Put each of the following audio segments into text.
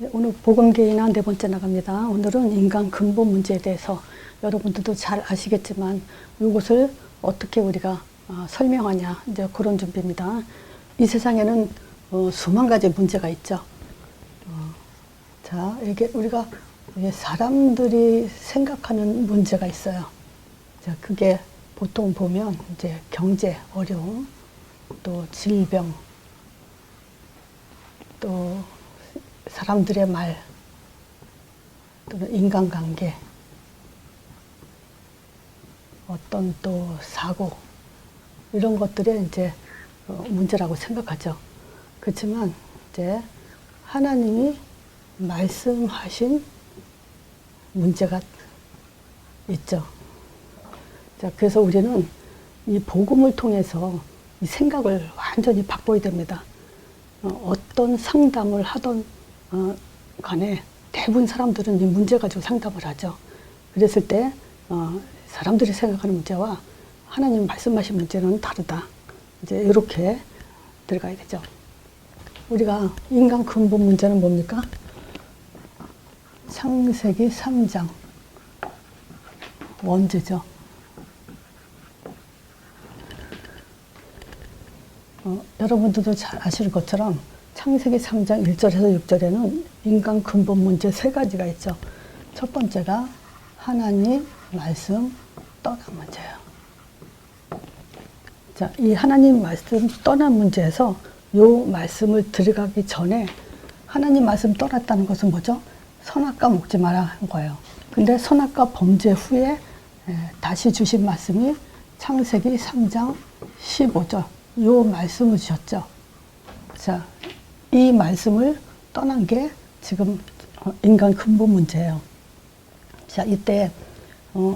오늘 복음개인화 네 번째 나갑니다. 오늘은 인간 근본 문제에 대해서 여러분들도 잘 아시겠지만 이것을 어떻게 우리가 설명하냐 이제 그런 준비입니다. 이 세상에는 수만 가지 문제가 있죠. 자, 이게 우리가 사람들이 생각하는 문제가 있어요. 자, 그게 보통 보면 이제 경제 어려움, 또 질병, 또 사람들의 말, 또는 인간관계, 어떤 또 사고, 이런 것들이 이제 문제라고 생각하죠. 그렇지만 이제 하나님이 말씀하신 문제가 있죠. 자, 그래서 우리는 이 복음을 통해서 이 생각을 완전히 바꿔야 됩니다. 어떤 상담을 하던 간에 대부분 사람들은 이 문제 가지고 상담을 하죠. 그랬을 때 사람들이 생각하는 문제와 하나님 말씀하신 문제는 다르다. 이제 이렇게 들어가야 되죠. 우리가 인간 근본 문제는 뭡니까? 창세기 3장 원죄죠. 여러분들도 잘 아시는 것처럼 창세기 3장 1절에서 6절에는 인간 근본 문제 세 가지가 있죠. 첫 번째가 하나님 말씀 떠난 문제예요. 자, 이 하나님 말씀 떠난 문제에서 이 말씀을 들어가기 전에 하나님 말씀 떠났다는 것은 뭐죠? 선악과 먹지 마라 한 거예요. 근데 선악과 범죄 후에 다시 주신 말씀이 창세기 3장 15절 이 말씀을 주셨죠. 자, 이 말씀을 떠난 게 지금 인간 근본 문제예요. 자, 이때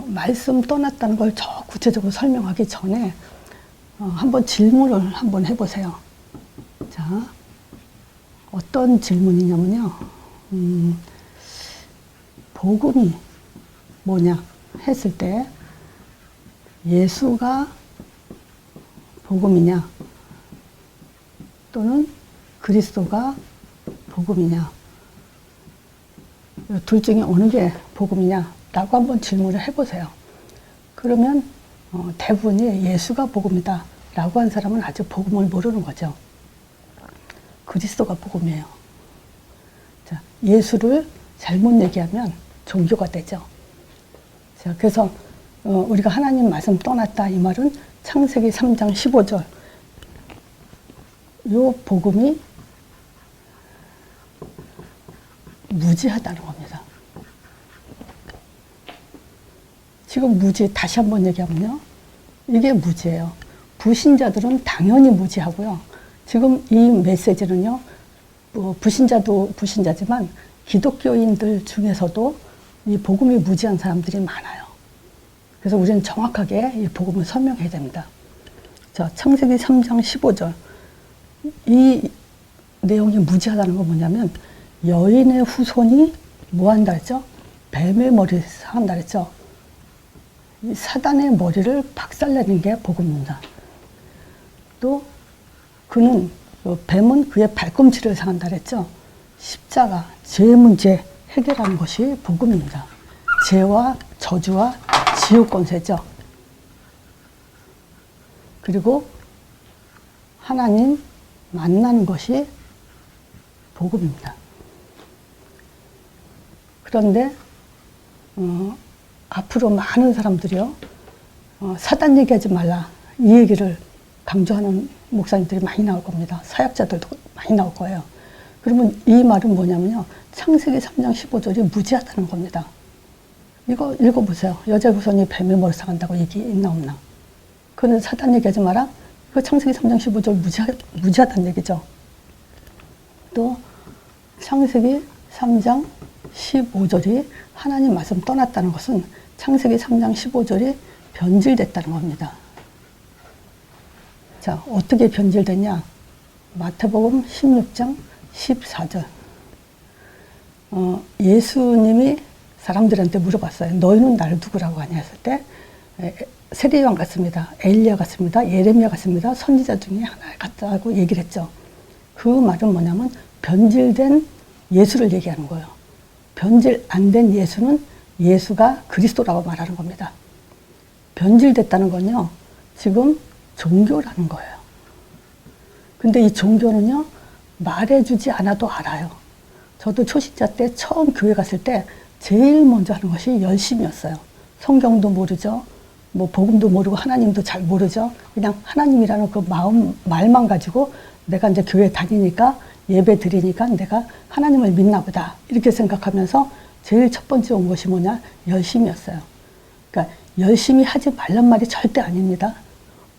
말씀 떠났다는 걸 저 구체적으로 설명하기 전에 한번 질문을 한번 해보세요. 자, 어떤 질문이냐면요. 복음이 뭐냐 했을 때 예수가 복음이냐 또는 그리스도가 복음이냐 둘 중에 어느 게 복음이냐 라고 한번 질문을 해보세요. 그러면 대부분이 예수가 복음이다 라고 한 사람은 아직 복음을 모르는 거죠. 그리스도가 복음이에요. 자, 예수를 잘못 얘기하면 종교가 되죠. 자, 그래서 우리가 하나님 말씀 떠났다 이 말은 창세기 3장 15절 요 복음이 무지하다는 겁니다. 지금 무지 다시 한번 얘기하면요. 이게 무지예요. 불신자들은 당연히 무지하고요. 지금 이 메시지는요. 불신자도 불신자지만 기독교인들 중에서도 이 복음이 무지한 사람들이 많아요. 그래서 우리는 정확하게 이 복음을 설명해야 됩니다. 자, 창세기 3장 15절. 이 내용이 무지하다는 건 뭐냐면 여인의 후손이 뭐 한다 했죠? 뱀의 머리를 상한다 했죠? 이 사단의 머리를 박살내는 게 복음입니다. 또 그는 뱀은 그의 발꿈치를 상한다 했죠? 십자가, 죄 문제 해결하는 것이 복음입니다. 죄와 저주와 지옥 권세죠. 그리고 하나님 만나는 것이 복음입니다. 그런데 앞으로 많은 사람들이요. 사단 얘기하지 말라. 이 얘기를 강조하는 목사님들이 많이 나올 겁니다. 사역자들도 많이 나올 거예요. 그러면 이 말은 뭐냐면요. 창세기 3장 15절이 무지하다는 겁니다. 이거 읽어보세요. 여자 후손이 뱀의 머리 상한다고 얘기 있나 없나? 그거는 사단 얘기하지 마라. 이거 창세기 3장 15절 무지하다는 얘기죠. 또 창세기 3장 15절이 하나님 말씀 떠났다는 것은 창세기 3장 15절이 변질됐다는 겁니다. 자, 어떻게 변질됐냐? 마태복음 16장 14절. 예수님이 사람들한테 물어봤어요. 너희는 나를 누구라고 하냐 했을 때 세례요한 같습니다. 엘리야 같습니다. 예레미야 같습니다. 선지자 중에 하나 같다고 얘기를 했죠. 그 말은 뭐냐면 변질된 예수를 얘기하는 거예요. 변질 안 된 예수는 예수가 그리스도라고 말하는 겁니다. 변질됐다는 건요, 지금 종교라는 거예요. 근데 이 종교는요, 말해주지 않아도 알아요. 저도 초신자 때 처음 교회 갔을 때 제일 먼저 하는 것이 열심이었어요. 성경도 모르죠. 뭐 복음도 모르고 하나님도 잘 모르죠. 그냥 하나님이라는 그 마음, 말만 가지고 내가 이제 교회 다니니까 예배 드리니까 내가 하나님을 믿나 보다. 이렇게 생각하면서 제일 첫 번째 온 것이 뭐냐? 열심이었어요. 그러니까 열심히 하지 말란 말이 절대 아닙니다.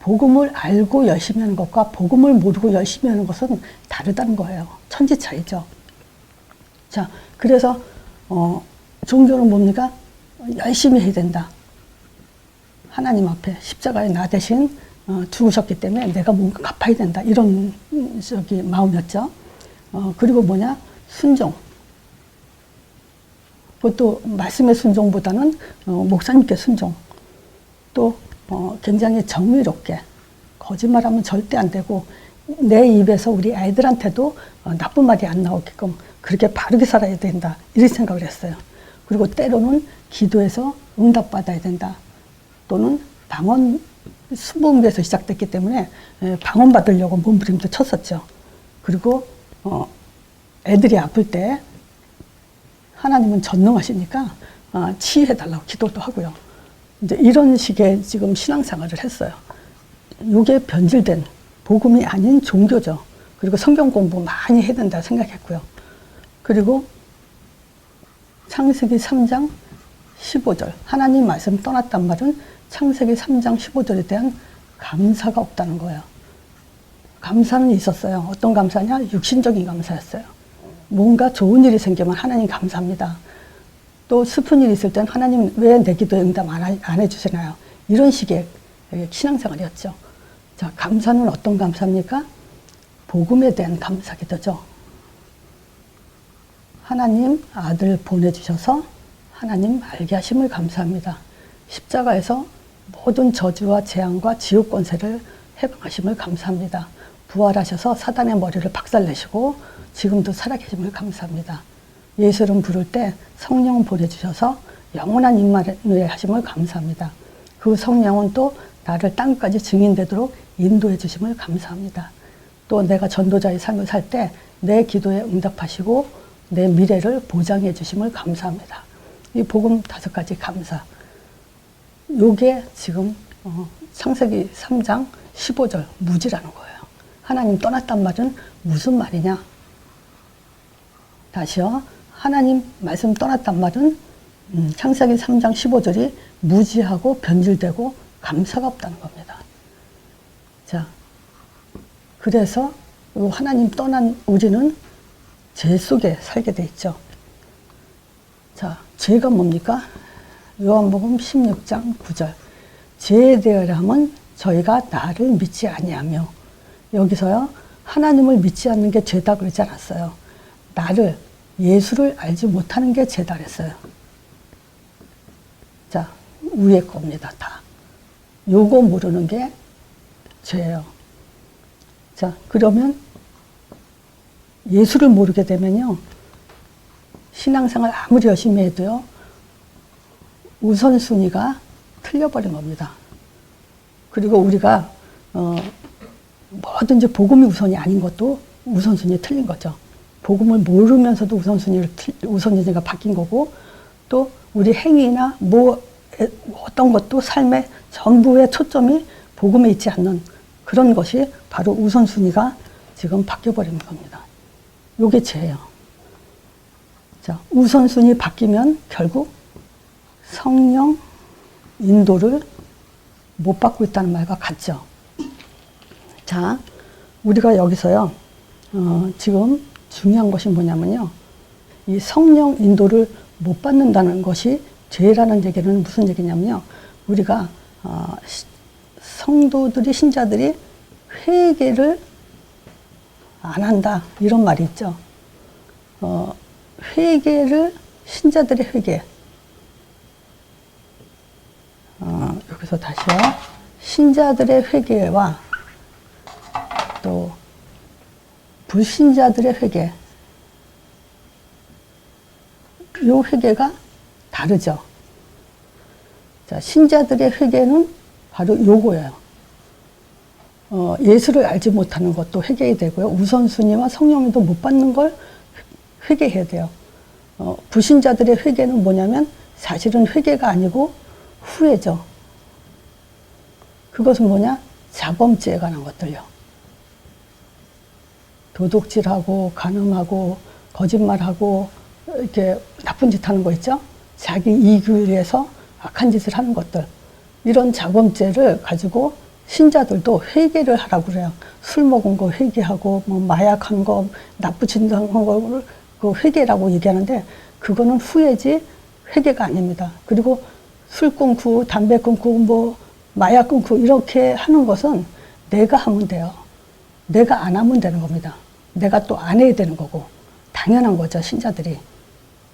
복음을 알고 열심히 하는 것과 복음을 모르고 열심히 하는 것은 다르다는 거예요. 천지 차이죠. 자, 그래서 종교는 뭡니까? 열심히 해야 된다. 하나님 앞에 십자가에 나 대신 죽으셨기 때문에 내가 뭔가 갚아야 된다. 이런 마음이었죠. 그리고 뭐냐? 순종. 그것도 말씀의 순종보다는 목사님께 순종. 또 굉장히 정의롭게, 거짓말하면 절대 안 되고 내 입에서 우리 아이들한테도 나쁜 말이 안 나오게끔 그렇게 바르게 살아야 된다. 이렇게 생각을 했어요. 그리고 때로는 기도해서 응답받아야 된다. 또는 방언, 순복음에서 시작됐기 때문에 방언 받으려고 몸부림도 쳤었죠. 그리고 애들이 아플 때 하나님은 전능하시니까 치유해달라고 기도도 하고요. 이제 이런 식의 지금 신앙생활을 했어요. 이게 변질된 복음이 아닌 종교죠. 그리고 성경 공부 많이 해야 된다 생각했고요. 그리고 창세기 3장 15절 하나님 말씀 떠났단 말은 창세기 3장 15절에 대한 감사가 없다는 거예요. 감사는 있었어요. 어떤 감사냐? 육신적인 감사였어요. 뭔가 좋은 일이 생기면 하나님 감사합니다. 또 슬픈 일이 있을 땐 하나님 왜 내 기도에 응답 안 해주시나요? 이런 식의 신앙생활이었죠. 자, 감사는 어떤 감사입니까? 복음에 대한 감사 기도죠. 하나님 아들 보내주셔서 하나님 알게 하심을 감사합니다. 십자가에서 모든 저주와 재앙과 지옥 권세를 해방하심을 감사합니다. 부활하셔서 사단의 머리를 박살내시고 지금도 살아계심을 감사합니다. 예수 이름 부를 때 성령 보내주셔서 영원한 임마누엘 하심을 감사합니다. 그 성령은 또 나를 땅까지 증인되도록 인도해 주심을 감사합니다. 또 내가 전도자의 삶을 살 때 내 기도에 응답하시고 내 미래를 보장해 주심을 감사합니다. 이 복음 5가지 감사. 요게 지금 창세기 3장 15절 무지라는 거예요. 하나님 떠났단 말은 무슨 말이냐? 다시요. 하나님 말씀 떠났단 말은 창세기 3장 15절이 무지하고 변질되고 감사가 없다는 겁니다. 자, 그래서 하나님 떠난 우리는 죄 속에 살게 돼 있죠. 자, 죄가 뭡니까? 요한복음 16장 9절. 죄에 대하여는 저희가 나를 믿지 아니하며. 여기서요, 하나님을 믿지 않는 게 죄다 그러지 않았어요. 나를, 예수를 알지 못하는 게 죄다 그랬어요. 자, 위에 겁니다, 다. 요거 모르는 게 죄예요. 자, 그러면 예수를 모르게 되면요, 신앙생활 아무리 열심히 해도요, 우선순위가 틀려버린 겁니다. 그리고 우리가 뭐든지 복음이 우선이 아닌 것도 우선순위 틀린 거죠. 복음을 모르면서도 우선순위가 바뀐 거고, 또 우리 행위나 어떤 것도 삶의 전부의 초점이 복음에 있지 않는 그런 것이 바로 우선순위가 지금 바뀌어버리는 겁니다. 요게 죄예요. 자, 우선순위 바뀌면 결국 성령 인도를 못 받고 있다는 말과 같죠. 자, 우리가 여기서요, 지금 중요한 것이 뭐냐면요, 이 성령 인도를 못 받는다는 것이 죄라는 얘기는 무슨 얘기냐면요, 우리가 성도들이, 신자들이 회개를 안 한다, 이런 말이 있죠. 회개를, 신자들의 회개, 여기서 다시요, 신자들의 회개와 또 불신자들의 회개, 요 회개가 다르죠. 자, 신자들의 회개는 바로 요거예요. 예수를 알지 못하는 것도 회개해야 되고요. 우선순위와 성령님도 못 받는 걸 회개해야 돼요. 불신자들의 회개는 뭐냐면 사실은 회개가 아니고 후회죠. 그것은 뭐냐? 자범죄에 관한 것들요. 도둑질하고 간음하고 거짓말하고 이렇게 나쁜 짓 하는 거 있죠? 자기 이익을 위해서 악한 짓을 하는 것들. 이런 자범죄를 가지고 신자들도 회개를 하라고 그래요. 술 먹은 거 회개하고 뭐 마약한 거 나쁜 짓 한 거를 그 회개라고 얘기하는데 그거는 후회지 회개가 아닙니다. 그리고 술 끊고 담배 끊고 뭐 마약 끊고 이렇게 하는 것은 내가 하면 돼요. 내가 안 하면 되는 겁니다. 내가 또 안 해야 되는 거고 당연한 거죠, 신자들이.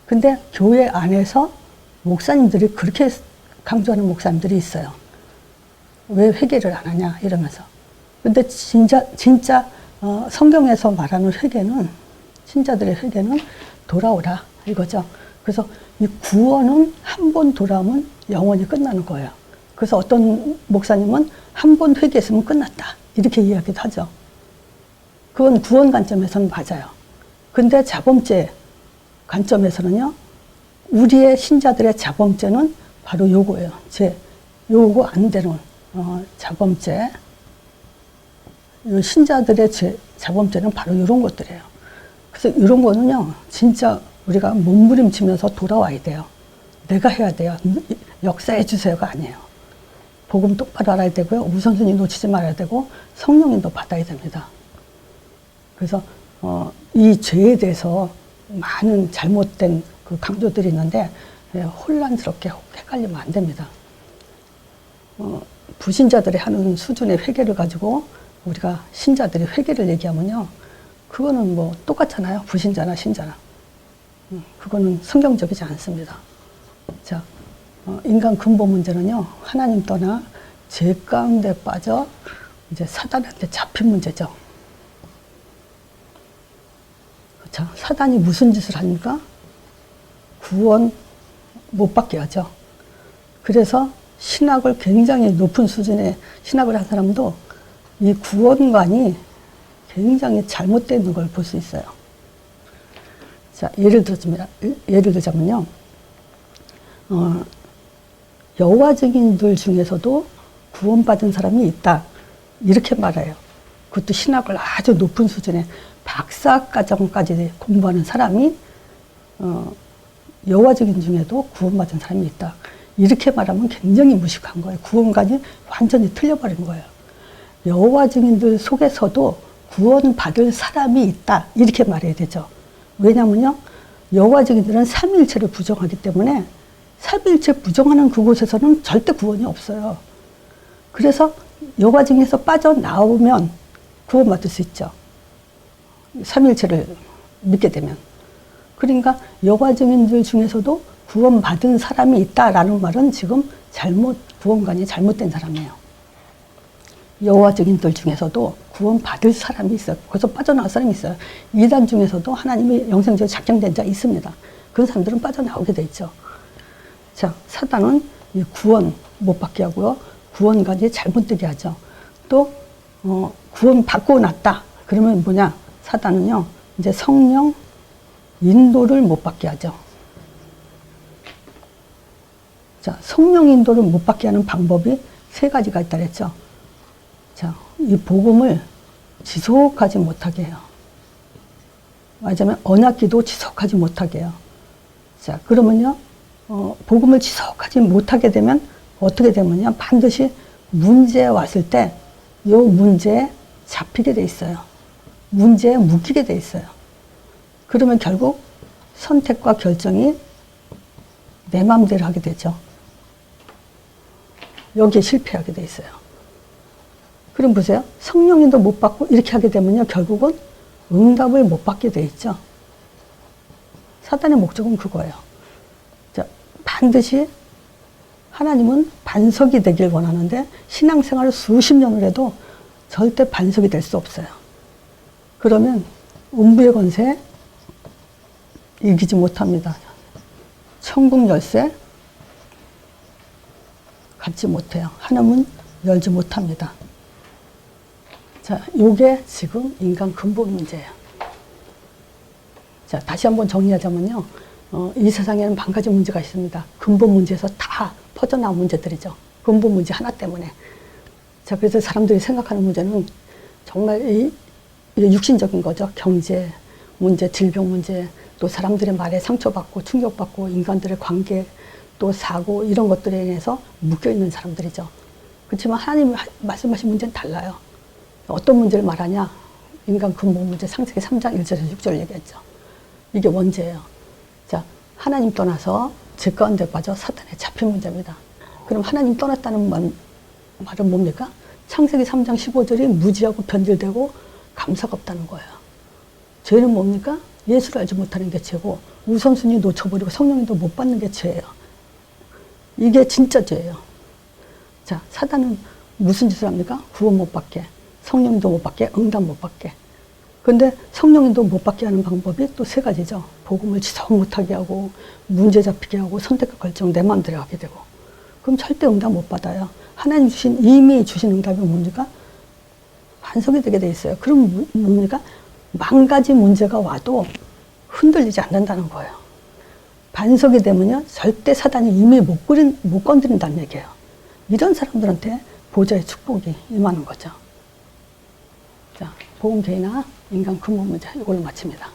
근데 교회 안에서 목사님들이 그렇게 강조하는 목사님들이 있어요. 왜 회개를 안 하냐 이러면서. 근데 진짜 성경에서 말하는 회개는, 신자들의 회개는 돌아오라 이거죠. 그래서 이 구원은 한 번 돌아오면 영원히 끝나는 거예요. 그래서 어떤 목사님은 한 번 회개했으면 끝났다 이렇게 이야기도 하죠. 그건 구원 관점에서는 맞아요. 근데 자범죄 관점에서는요, 우리의 신자들의 자범죄는 바로 요거예요. 요거 안 되는 자범죄. 요 신자들의 자범죄는 바로 이런 것들이에요. 그래서 이런 거는요, 진짜 우리가 몸부림치면서 돌아와야 돼요. 내가 해야 돼요. 역사해 주세요가 아니에요. 복음 똑바로 알아야 되고요. 우선순위 놓치지 말아야 되고 성령님도 받아야 됩니다. 그래서 이 죄에 대해서 많은 잘못된 그 강조들이 있는데 혼란스럽게 헷갈리면 안 됩니다. 불신자들이 하는 수준의 회개를 가지고 우리가 신자들이 회개를 얘기하면요, 그거는 뭐 똑같잖아요. 불신자나 신자나. 그거는 성경적이지 않습니다. 자, 인간 근본 문제는요, 하나님 떠나 죄 가운데 빠져 이제 사단한테 잡힌 문제죠. 자, 사단이 무슨 짓을 합니까? 구원 못 받게 하죠. 그래서 신학을 굉장히 높은 수준의 신학을 한 사람도 이 구원관이 굉장히 잘못되어 있는 걸 볼 수 있어요. 자, 예를 들자면요, 여호와 증인들 중에서도 구원받은 사람이 있다 이렇게 말해요. 그것도 신학을 아주 높은 수준의 박사과정까지 공부하는 사람이 여호와 증인 중에도 구원받은 사람이 있다 이렇게 말하면 굉장히 무식한 거예요. 구원관이 완전히 틀려버린 거예요. 여호와 증인들 속에서도 구원받을 사람이 있다 이렇게 말해야 되죠. 왜냐면요, 여호와 증인들은 삼위일체를 부정하기 때문에 삼위일체 부정하는 그곳에서는 절대 구원이 없어요. 그래서 여호와 증인에서 빠져나오면 구원받을 수 있죠. 삼위일체를 믿게 되면. 그러니까 여호와 증인들 중에서도 구원받은 사람이 있다라는 말은 지금 구원관이 잘못된 사람이에요. 여호와 증인들 중에서도 구원받을 사람이 있어요. 거기서 빠져나올 사람이 있어요. 이단 중에서도 하나님이 영생적으로 작정된 자 있습니다. 그런 사람들은 빠져나오게 돼 있죠. 자, 사단은 이 구원 못 받게 하고요, 구원관이 잘못되게 하죠. 또 구원 받고 났다 그러면 뭐냐, 사단은요 이제 성령 인도를 못 받게 하죠. 자, 성령 인도를 못 받게 하는 방법이 세 가지가 있다 그랬죠. 자, 이 복음을 지속하지 못하게 해요. 말하자면 언약기도 지속하지 못하게 해요. 자, 그러면요, 복음을 지속하지 못하게 되면 어떻게 되면요, 반드시 문제 왔을 때 이 문제에 잡히게 돼 있어요. 문제에 묶이게 돼 있어요. 그러면 결국 선택과 결정이 내 마음대로 하게 되죠. 여기에 실패하게 돼 있어요. 그럼 보세요. 성령님도 못 받고 이렇게 하게 되면요, 결국은 응답을 못 받게 돼 있죠. 사단의 목적은 그거예요. 자, 반드시 하나님은 반석이 되길 원하는데 신앙생활을 수십 년을 해도 절대 반석이 될 수 없어요. 그러면 음부의 권세에 이기지 못합니다. 천국 열쇠 갖지 못해요. 하나문 열지 못합니다. 자, 요게 지금 인간 근본 문제예요. 자, 다시 한번 정리하자면요. 이 세상에는 만 가지 문제가 있습니다. 근본 문제에서 다 퍼져나온 문제들이죠. 근본 문제 하나 때문에. 자, 그래서 사람들이 생각하는 문제는 정말 이게 육신적인 거죠. 경제 문제, 질병 문제, 또 사람들의 말에 상처받고 충격받고 인간들의 관계, 또 사고 이런 것들에 인해서 묶여있는 사람들이죠. 그렇지만 하나님이 말씀하신 문제는 달라요. 어떤 문제를 말하냐? 인간 근본 문제, 창세기 3장 1절에서 6절 얘기했죠. 이게 원죄예요. 자, 하나님 떠나서 죄 가운데 빠져 사탄에 잡힌 문제입니다. 그럼 하나님 떠났다는 말은 뭡니까? 창세기 3장 15절이 무지하고 변질되고 감사가 없다는 거예요. 죄는 뭡니까? 예수를 알지 못하는 게 죄고 우선순위 놓쳐버리고 성령님도 못 받는 게 죄예요. 이게 진짜 죄예요. 자, 사단은 무슨 짓을 합니까? 구원 못 받게, 성령님도 못 받게, 응답 못 받게. 근데 성령님도 못 받게 하는 방법이 또 세 가지죠. 복음을 지속 못하게 하고, 문제 잡히게 하고, 선택과 결정 내 마음대로 하게 되고. 그럼 절대 응답 못 받아요. 하나님 이미 주신 응답이 뭡니까? 반석이 되게 돼 있어요. 그럼 뭡니까? 만 가지 문제가 와도 흔들리지 않는다는 거예요. 반석이 되면요, 절대 사단이 이미 못 건드린다는 얘기예요. 이런 사람들한테 보좌의 축복이 임하는 거죠. 자, 복음 개인화 인간 근본 문제 이걸로 마칩니다.